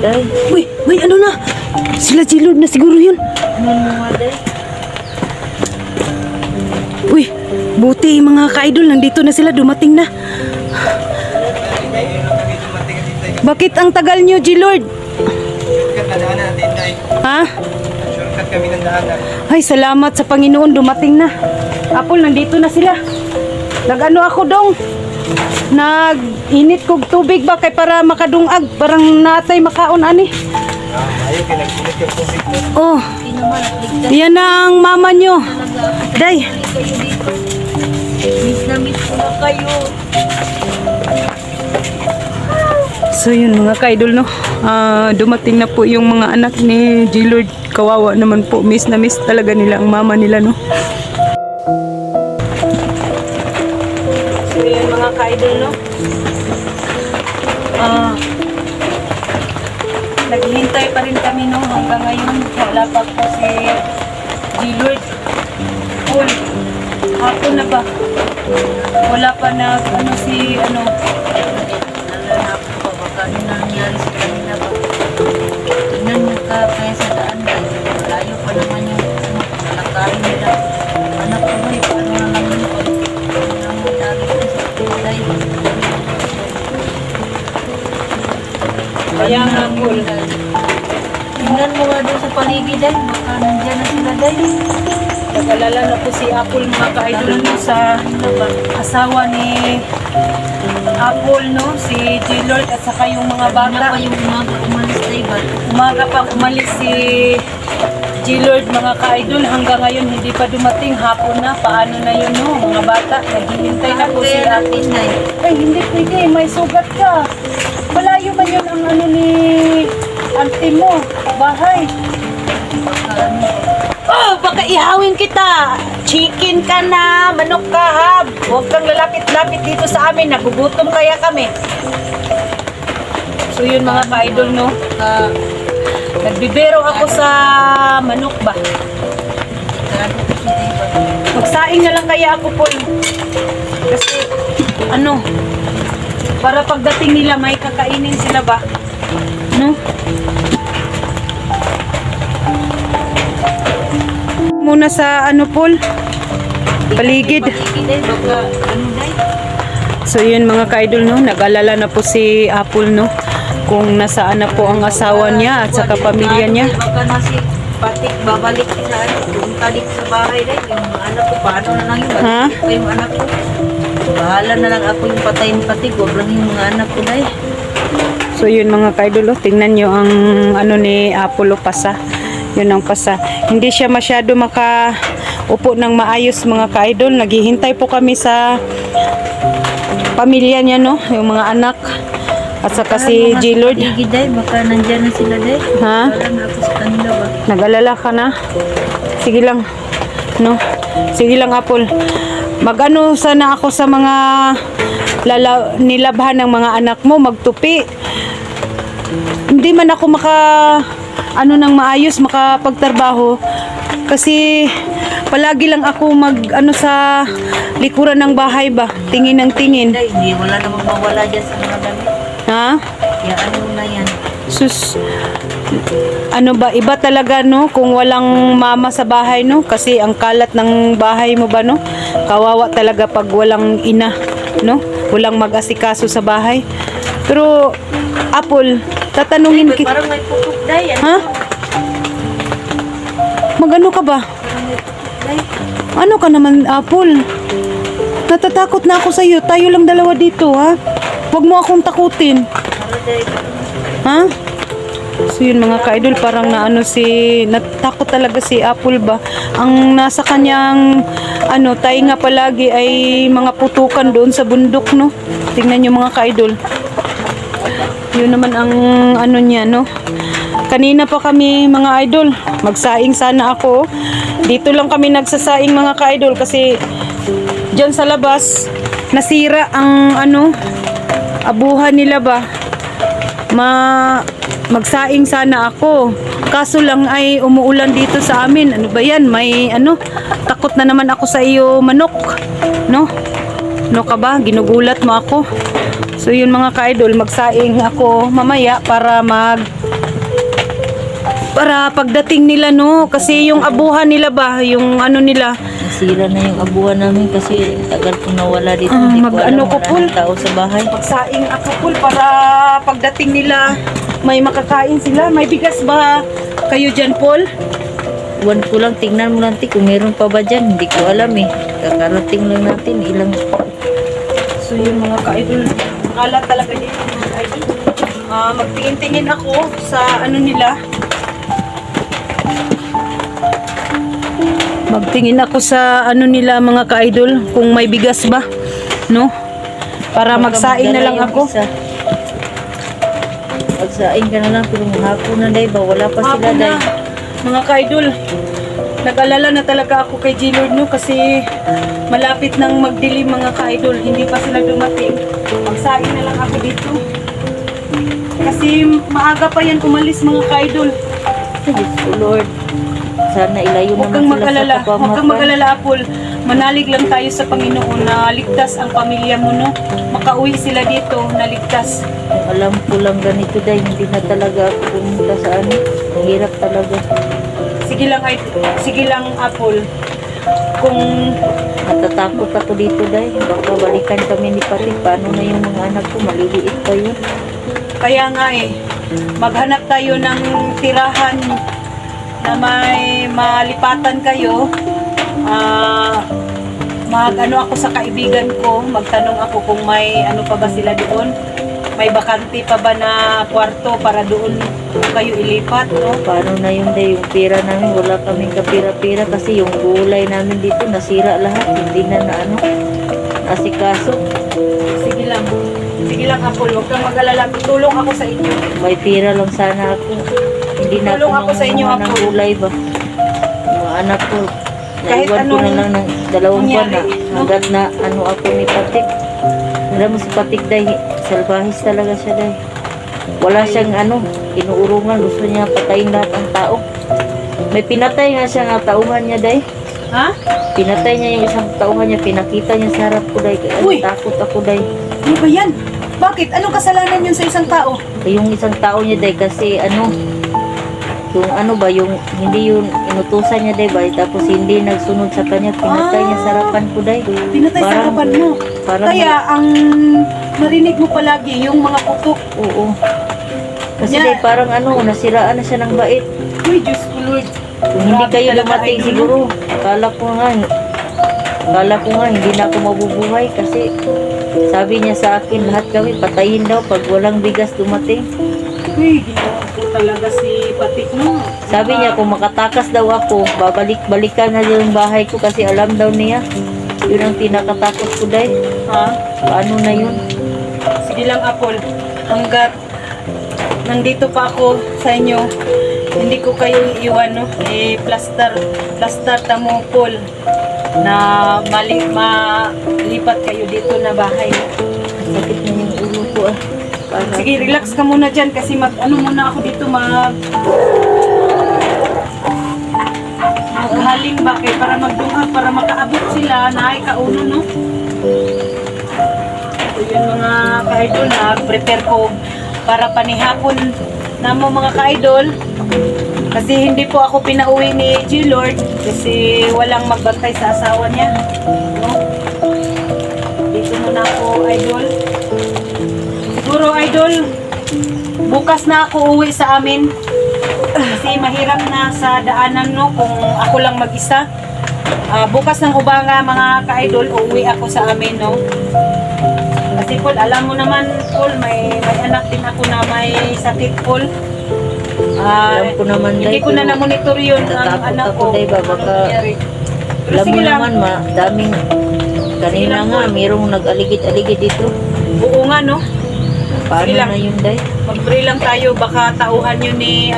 day. Uy, ano na? Sila G-Lord na siguro yun. Ano mga day? Uy, buti mga ka-idol, nandito na sila, dumating na. Bakit ang tagal nyo, G-Lord? Shortcut na daanan natin, Day. Ha? Shortcut kami ng daanan. Ay, salamat sa Panginoon, dumating na. Apol, nandito na sila. Nag-ano ako dong? Nag-init kog tubig ba kay para makadungag, parang natay makaon ani. Ayaw kayo nagsulit yung tubig mo. Oh, Hindi naman at ligtas yan ang mama nyo. talaga ako. Day, Kayo dito. Miss na miss ko na kayo. so yun mga ka-idol no. Dumating na po yung mga anak ni G-Lord. Kawawa naman po, miss na miss talaga nila ang mama nila no. So yun mga ka-idol no. Naghihintay pa rin kami no hanggang ngayon. Wala pa po si G-Lord. Paul, hapon na ba? Wala pa na ano si ano. Nalalap ko pa baka ano nangyari sa kanila ba? Tingnan mo ka kaya sa daan day. Malayo pa naman yung kalakarin nila. Anak ko ba, paano na lang yun pag ano lang madali ko sa day. Kaya nga Paul. Tingnan mo nga doon sa paligid day. Baka nandyan na sila day. Nag-alala na po si Apple mga ka-idol no sa asawa ni Apple no, si G-Lord at saka yung mga Ano bata. pa yung umaga umalis day ba? Umaga pa umalis si G-Lord mga ka-idol, hanggang ngayon hindi pa dumating, hapon na, paano na yun no, mga bata, naghihintay na po si Kaya Apple. natin day. Ay hindi pwede, may sugat ka. Malayo man yun ang ano ni auntie mo, bahay. Baka ano. Oh, baka ihawin kita. Chicken ka na, manok ka ha. Huwag kang lalapit-lapit dito sa amin. Nagugutom kaya kami. So yun mga ka-idol no. Nagbibero ako sa manok ba. Kaya ko si day ba? Magsaing na lang kaya ako po. Kasi ano, para pagdating nila may kakainin sila ba. No? Muna sa ano Paul, paligid. Paligid day. Baka ano day. So yun mga ka-idol no, nag-alala na po si Apple no, kung nasaan na po ang asawa niya at saka pamilya niya. Baka na si Patik babalik sa ano, yung talik sa bahay day. Yung mga anak ko, paano na lang yun? Ha? Balik pa yung anak ko. Bahala na lang ako yung patayin Patik. Huwag lang yung mga anak ko day. So yun mga ka-idol, tingnan nyo ang ano ni Apple pasa. Yun ang pasa. Hindi siya masyado makaupo ng maayos mga ka-idol. Naghihintay po kami sa pamilya niya no, yung mga anak at saka si G-Lord. Paligid day. Baka nandyan na sila day. Ha? Wala na ako sa kanila ba? Nag-alala ka na? Sige lang. No? Sige lang, Apple. Mag-ano sana ako sa mga nilabhan ng mga anak mo, magtupi. Hindi man ako ano nang maayos, makapagtrabaho. Kasi palagi lang ako ano sa likuran ng bahay ba? Tingin ng tingin. Day, hindi. Wala namang mawala dyan sa mga damit. Ha? Kaya ano na yan. Sus, ano ba, iba talaga no, kung walang mama sa bahay no, kasi ang kalat ng bahay mo ba no, kawawa talaga pag walang ina no, walang mag-asikaso sa bahay. Pero, Apple, tatanungin kita, Parang may putok day. Ano? ha? Magano ka ba? Parang may putok day. Ano ka naman, Apple? Natatakot na ako sa'yo, tayo lang dalawa dito ha, huwag mo akong takutin. Para day. Ha? So yun mga ka-idol, parang natakot talaga si Apple ba. Ang nasa kanyang tainga palagi ay mga putukan doon sa bundok no. Tingnan nyo mga ka-idol. Yun naman ang niya no. Kanina pa kami mga idol, magsaing sana ako. Dito lang kami nagsasaing mga ka-idol kasi diyan sa labas nasira ang abuhan nila ba. Magsaing sana ako. Kaso lang ay umuulan dito sa amin. Ano ba yan? May takot na naman ako sa iyo manok. No? No ka ba? Ginugulat mo ako. So yun mga ka-idol, magsaing ako mamaya para Para pagdating nila, no? Kasi yung abuhan nila ba, yung ano nila, Nasira na yung abuhan namin kasi tagal kong nawala dito. Ah, Hindi ko mag-ano alam ko, wala Paul? ng tao sa bahay. magsaing ako Paul, para pagdating nila, may makakain sila. May bigas ba kayo dyan, Paul? Iwan ko lang, tingnan mo lang kung meron pa ba dyan. Hindi ko alam eh. Kakarating lang natin. Ilang So yung mga ka-idol, kalat talaga dito mga ka-idol. Magtingin-tingin ako sa ano nila. Magtingin ako sa ano nila mga ka-idol, kung may bigas ba, no? Para magsaing na lang ako. Magsaing ka na lang pero hapon na day ba? Wala pa sila Hapon day. na, mga ka-idol. Nag-alala na talaga ako kay G-Lord, no? Kasi malapit nang magdilim mga ka-idol. Hindi pa sila dumating. Magsaing na lang ako dito. Kasi maaga pa yan umalis mga ka-idol. Diyos ko Lord. Sana ilayo Huwag kang naman sila mag-alala. sa Huwag kang kapamakan. mag-alala, Apol. Manalig lang tayo sa Panginoon na ligtas ang pamilya mo, no? Makauwi sila dito na ligtas. Kung alam ko lang ganito day, hindi na talaga ako pumunta sa ano. Ang hirap talaga. Sige lang, Apol. Kung Natatakot ako dito day. Baka balikan kami ni Patik. Paano na yung mga anak ko? Maliliit pa yun. kaya nga maghanap tayo ng tirahan na may malipatan kayo. Mag-ano ako sa kaibigan ko, magtanong ako kung may ano pa ba sila doon. May bakante pa ba na kwarto para doon kayo ilipat, no? Paano na yun day? Yung pera namin, wala kaming kapira-pira kasi yung gulay namin dito nasira lahat. Hindi na ano, nasikaso. Sige lang. Sige lang, Apol. Huwag kang mag-alala. Tutulong ako sa inyo. May pera lang sana ako. Hindi na Tulong ako sa inyo, mangunguha ng Apo. gulay ba? Yung mga anak ko, Kahit naiwan ko na anong lang ng 2 buwan na mangyari, no? hanggat na ano ako ni Patik. Alam mo si Patik day, salbahis talaga siya day. Wala siyang ano, inuurungan. Gusto niya patayin lahat ng tao. May pinatay nga siya nga tauhan niya day. Ha? Pinatay niya yung isang tauhan niya, pinakita niya sa harap ko day. Kaya Uy! takot ako day. Ano ba yan? Bakit? Anong kasalanan yun sa isang tao? Yung isang tao niya day kasi ano, yung ano ba, yung hindi yun inutusan niya day ba, tapos hindi nagsunod sa kanya, pinatay niya sa harapan ko day. Pinatay sa harapan mo. Parang, Kaya ang marinig mo palagi yung mga putok. oo. Kasi Yeah. day, parang ano, nasiraan na siya ng bait. Uy, Diyos ko Lord. Kung hindi Grabe kayo talaga, dumating idol. siguro, akala ko nga hindi na ako mabubuhay kasi sabi niya sa akin lahat kami patayin daw pag walang bigas dumating. Uy, ginawa ko talaga si Patik, no? Sabi niya kung makatakas daw ako, babalik-balikan na yung bahay ko kasi alam daw niya. Yun ang pinakatakot ko day. Ha? Paano na yun? Sige lang, Apol. Hanggat nandito pa ako sa inyo, hindi ko kayo iiwan, no? Plaster tamo, Paul, na malipat kayo dito na bahay. Sakit na yung ulo ko ah. Para- Sige, relax ka muna dyan kasi ano muna ako dito maghaling bakit para magdungag para makaabot sila na ay kauno, no? So yun mga ka-idol, na prepare ko para panihapon na mo mga ka-idol kasi hindi po ako pinauwi ni G-Lord kasi walang magbantay sa asawa niya, no? Dito muna ako, idol. Siguro, idol, bukas na ako uwi sa amin. Kasi mahirap na sa daanan, no, kung ako lang mag-isa. Bukas ng umaga, mga ka-idol, uuwi ako sa amin, no. Kasi, Paul, alam mo naman, Paul, may anak din ako na may sakit, Paul. Alam ko naman, Hindi Day, ko na pero na-monitor yun ang natatakot anak ako, ko. Day, ba? Anong Baka nangyari. Pero alam mo sige lang. naman, daming kanina lang, nga, Paul. mayroong nag-aligid-aligid dito. Oo nga, no. Paano Sige lang. na yun, Day? Mag-pray lang tayo, baka tauhan yun ni,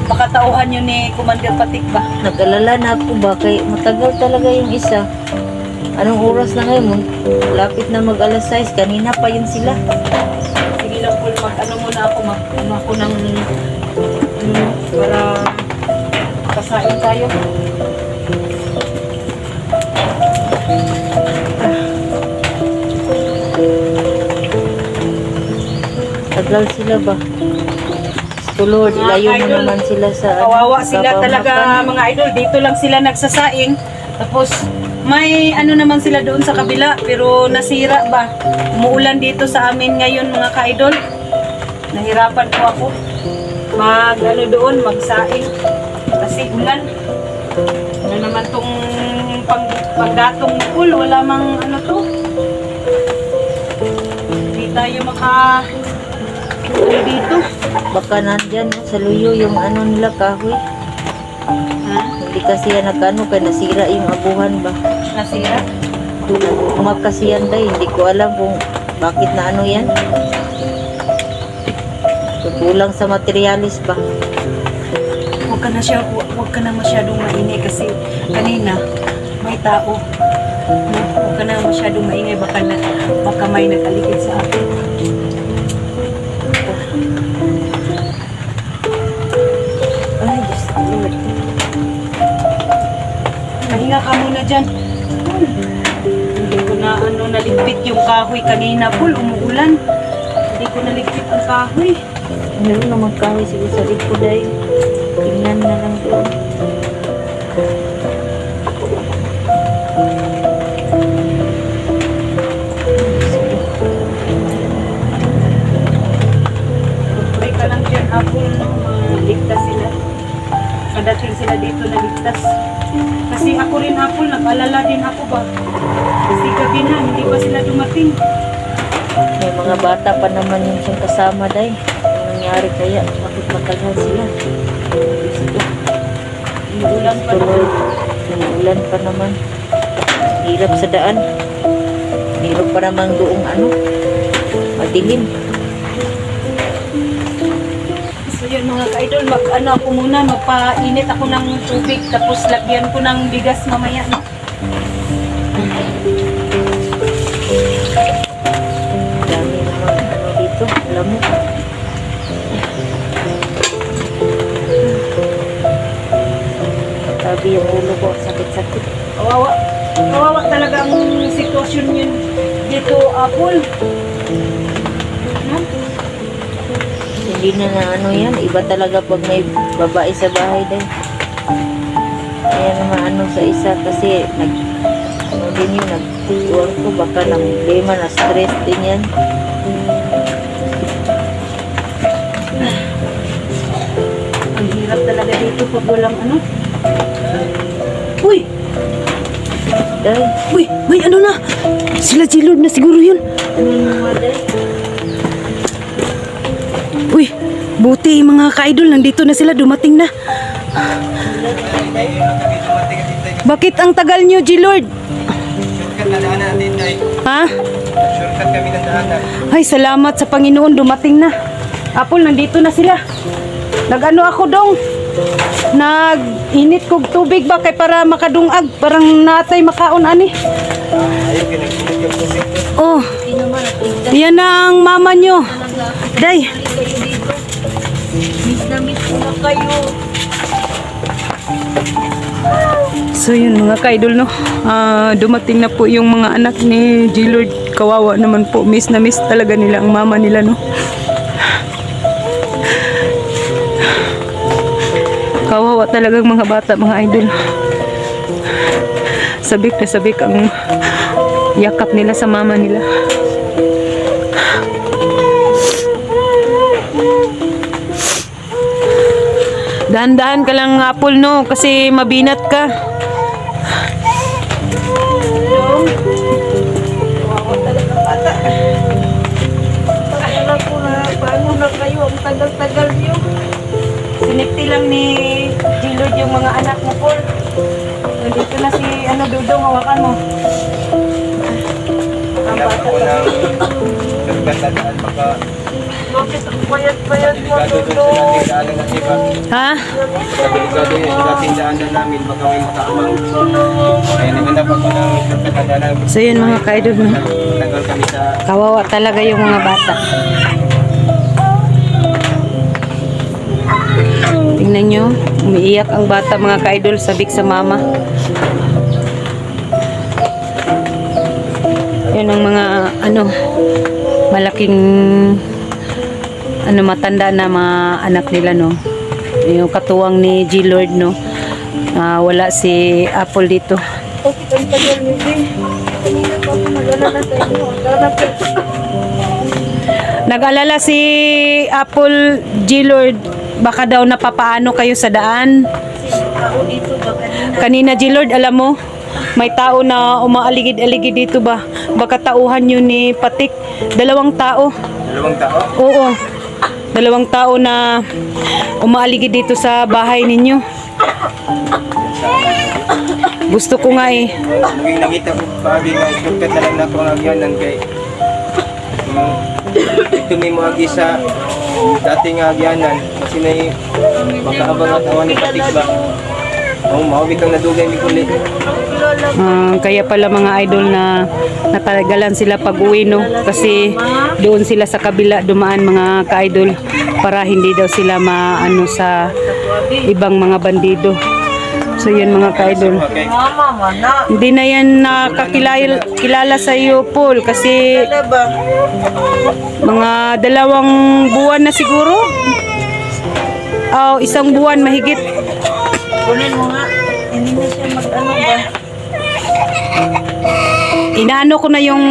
baka tauhan yun ni Commander Patik ba? Nag-alala na ako ba? Kaya matagal talaga yung isa. Anong oras na ngayon? Lapit na mag-alas 6. Kanina pa yun sila. Sige lang, Paul, muna ako, ako ng, para kasain tayo. Tagal sila ba? Gusto to Lord, Mga ilayo mo idol, naman sila sa Kawawa sila kapamakan. talaga mga idol. Dito lang sila nagsasaing. Tapos may ano naman sila doon sa kabila pero nasira ba? Umuulan dito sa amin ngayon mga ka-idol. Nahirapan po ako mag ano doon, magsaing kasi ulan. Ano naman tong panggatong pool, wala mang ano to. Hindi tayo maka ano dito. Baka nandyan no, sa luyo yung ano nila kahoy. Ha? Hindi kasi yan nagano kaya nasira yung abuhan ba. Nasira? Umap kasi yan dahil hindi ko alam kung bakit na ano yan. Kulang sa materialis ba. Huwag ka na masyadong maingay kasi kanina may tao. No? Huwag ka na masyadong maingay baka may nag-aligid sa akin. Ay, Diyos ko. Mahinga ka muna dyan. Hindi ko na naligpit yung kahoy kanina po, umuulan. Hindi ko naligpit ang kahoy. Meron na magkahoy siguro sa likod dahil. Tingnan na lang doon. Pray ka lang dyan, Apple, no? Ligtas sila. Padating sila dito na ligtas. Kasi ako rin, Apple, nag-alala din ako ba? Kasi gabi na, hindi pa sila dumating. May mga bata pa naman yung siyang kasama dahil. Anong nangyari kaya? Bakit matagal sila? Diyos ko. Umuulan pa Tuloy. naman. Umuulan pa naman. Hirap sa daan. Hirap pa naman doong ano. Madilim. So yun mga ka-idol, ako muna, magpainit ako ng tubig, tapos lagyan ko ng bigas mamaya. No? Dami naman ano dito. Alam mo. Sabi yung ulo ko. Sakit-sakit. Kawawa talaga ang sitwasyon yun dito, Apple. No? Hindi na ano yan. Iba talaga pag may babae sa bahay dahil. Kaya naman ano sa isa kasi ano din yun, nagtuwang ko baka ng problema na stress din yan. Ang hirap talaga dito pag walang ano. Uy! Dahil, Uy! May ano na! Sila G-Lord na siguro yun. ano naman dahil? Uy! Buti mga ka-idol, nandito na sila, dumating na. Bakit ang tagal nyo, G-Lord? Shortcut na daanan natin dahil. Ha? Shortcut kami ng daanan. Ay, salamat sa Panginoon, dumating na. Apple, nandito na sila. Nag-ano ako dong? Nag-init kog tubig ba kay para makadungag, parang natay makaon ani. Ayaw kinagkulit yung tubig ko. Oh, Hindi naman natigdan yan ang mama nyo. talaga. Day, Kayo dito. Miss na miss ko na kayo. so yun mga ka-idol no. Dumating na po yung mga anak ni G-Lord. Kawawa naman po, miss na miss talaga nila ang mama nila no. Kawawa talagang mga bata, mga idol. Sabik na sabik ang yakap nila sa mama nila. Dahan-dahan ka lang, Apple, no? Kasi mabinat ka. Kawawa talaga bata. Akala ko na, paano na kayo? Ang tagal-tagal niyo. Sinipti lang ni G-Lord yung mga anak mo, Paul. Nandito na si Dudong, hawakan mo. Ang Kaya bata ako pa. ng shortcut na daan. Baka Bakit ang payat-payat mo, delikado doon sa Dudong? dating daanan na iba. Ha? Baka delikado yun sa dating daanan namin. Baka may makaabang. Kaya naghanap ako ng shortcut na daanan. So yun mga ka-idol, no? Matagal kami sa Kawawa talaga yung mga bata. Tingnan nyo, umiiyak ang bata mga ka-idol, sabik sa mama. Yan ang mga malaking ano matanda na mga anak nila, no. Yung katuwang ni G Lord, no. Wala si Apple dito. Nag-alala si Apple, G Lord, baka daw napapaano kayo sa daan. Tao dito ba kanina? Kanina, G Lord, alam mo, may tao na umaaligid-aligid dito ba? Baka tauhan yun ni Patik. 2 tao. 2 tao? Oo. 2 tao na umaaligid dito sa bahay ninyo. Gusto ko nga eh. Naging nakita ko pa agi nga shortcut na lang na ako ang agyanan kay ito may mga sa dating agyanan kasi na makaabang at awan ni Patik ba. Maubit ang nadugay ni Kulit. Kaya pala mga idol na natagalan sila pag-uwi, no? Kasi doon sila sa kabila dumaan, mga ka-idol, para hindi daw sila maano sa ibang mga bandido. So yun mga ka-idol. Okay. Mama, mana. Hindi na yan nakakilala sa iyo, Paul, kasi Ba? mga 2 buwan na siguro. 1 buwan mahigit. Kunin mo nga. Hindi na siya mag-ano ba? Inaano ko na yung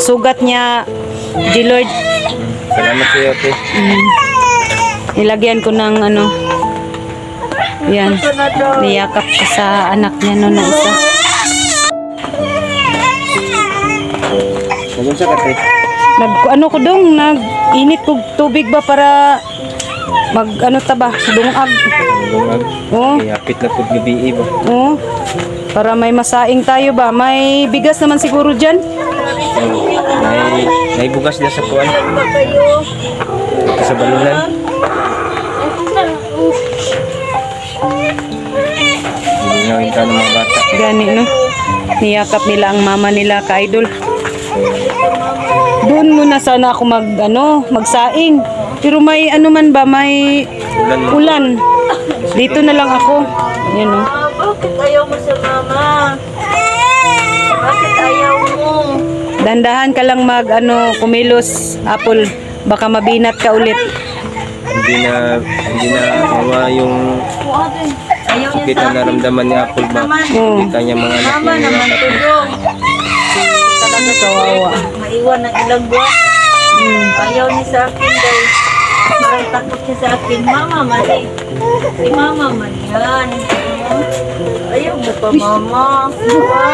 sugat niya, G-Lord. Salamat sa iyo, ate. Nilagyan ko ng ano. Yan. Niyakap siya sa anak niya no na isa. Nagunsa ka, ate? Ano ko dong, nag-init ko tubig ba para mag ano ta ba, dungag. Lungag. Oo. Kaya apit na po gabi ba? Oo. Para may masaing tayo ba. May bigas naman siguro dyan. May bugas na sa kuwan. Ito sa balunan. Hiningawin ka ng mga bata. Gani no. Niyakap nila ang mama nila, ka-idol. Doon muna sana ako magsaing. Pero may ano man ba, may ulan. Dito na lang ako. Yan o. Bakit ayaw mo sa mama? Bakit ayaw mo? Dandahan ka lang kumilos, Apple. Baka mabinat ka ulit. Hindi na mawa yung Ayaw niya sakit sa na naramdaman ni Apple ba? Oo. Kita niya mga anak mama niya. naman tulong. Talaga Kawawa. maiwan ng ilang buwan. Ayaw niya sa akin daw. Parang takot siya sa akin. Mama man eh. Si mama man yan. Ayaw mo pa mama. Ha?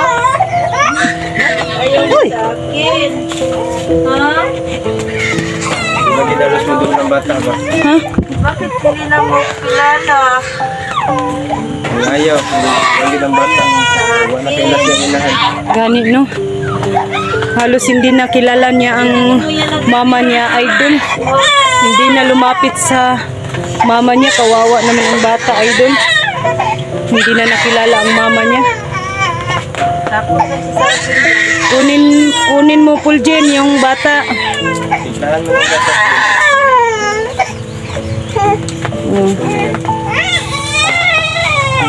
Ayaw niya sa akin. Ha? Lagi dalos mo doon ng bata ba? Ha? Bakit hindi na mo kilala? Ang ayaw. Lagi ng bata. Wala kayo na siya inahan. Gani no. Halos hindi na kilala niya ang mama niya, idol. Hindi na lumapit sa mama niya. Kawawa naman ang bata, idol. Hindi na nakilala ang mama niya. Takot na siya sa akin. Kunin mo, Puljen, yung bata. Tignahan mo ng bata. Oh.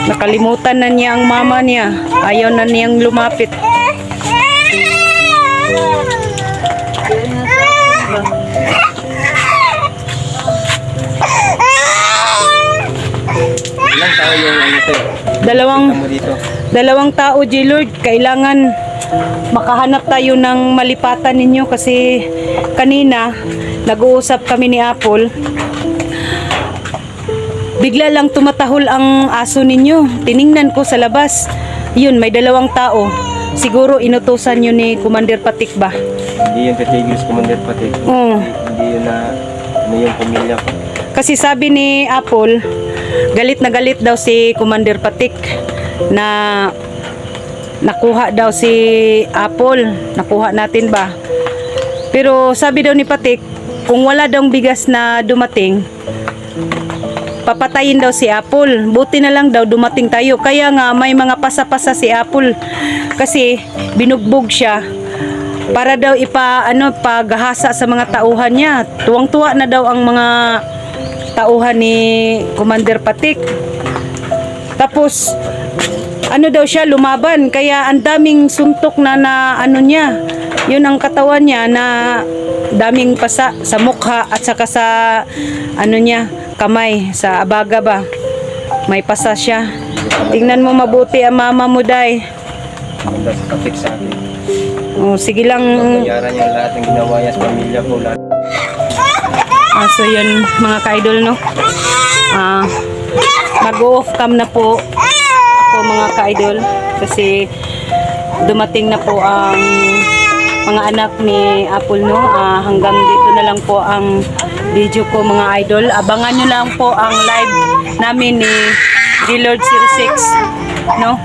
Nakalimutan na niya ang mama niya. Ayaw na niyang lumapit. Ilang tao yung ano ito? Dalawang Mo dito. 2 tao, G-Lord. Kailangan makahanap tayo ng malipatan ninyo kasi kanina nag-uusap kami ni Apple. Bigla lang tumatahol ang aso ninyo. Tiningnan ko sa labas. Yun, may 2 tao. Siguro inutusan yun ni Commander Patik ba? Hindi yung titigil sa Commander Patik. Oo. Hindi yun na ano yung pamilya ko. Kasi sabi ni Apple, galit na galit daw si Commander Patik na nakuha daw si Apple. Nakuha natin ba? Pero sabi daw ni Patik, kung wala daw bigas na dumating, papatayin daw si Apple. Buti na lang daw dumating tayo. Kaya nga may mga pasa-pasa si Apple. Kasi binugbog siya para daw paghahasa sa mga tauhan niya. Tuwang-tuwa na daw ang mga tauhan ni Commander Patik. Tapos ano daw siya, lumaban. Kaya ang daming suntok na niya. yun ang katawan niya na daming pasa sa mukha at saka sa ano niya, kamay, sa abaga ba. May pasa siya. Tingnan mo mabuti ang mama mo, Day. Ganda sa kapit sa akin. Oh, sige lang. Bayaran niya lahat ng ginawa niya sa pamilya ko. Lahat. So yun mga ka-idol, no? Mag-off cam na po ako mga ka-idol kasi dumating na po ang mga anak ni Apple, no? Hanggang dito na lang po ang video ko mga idol. Abangan nyo lang po ang live namin ni G-Lord06, no?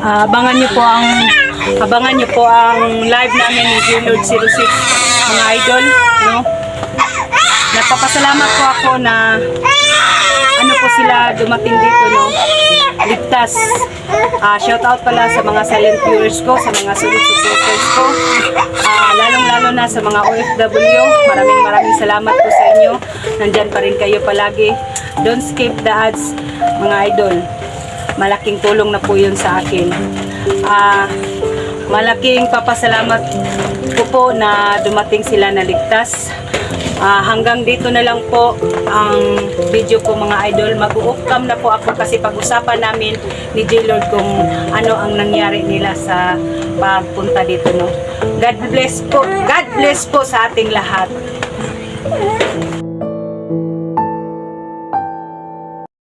Abangan nyo po ang live namin ni G-Lord06 mga idol, no? Napapasalamat po ako na ano po sila dumating dito, no? Ligtas. Shout out pala sa mga silent viewers ko, sa mga solid supporters ko. Lalong-lalo na sa mga OFW. Maraming salamat po sa inyo. Nandyan pa rin kayo palagi. Don't skip the ads, mga idol. Malaking tulong na po yun sa akin. Malaking papasalamat ko po na dumating sila na ligtas. Hanggang dito na lang po ang video ko mga idol. Mag-u-cam na po ako kasi pag-usapan namin ni J-Lord kung ano ang nangyari nila sa pagpunta dito, no. God bless po. God bless po sa ating lahat.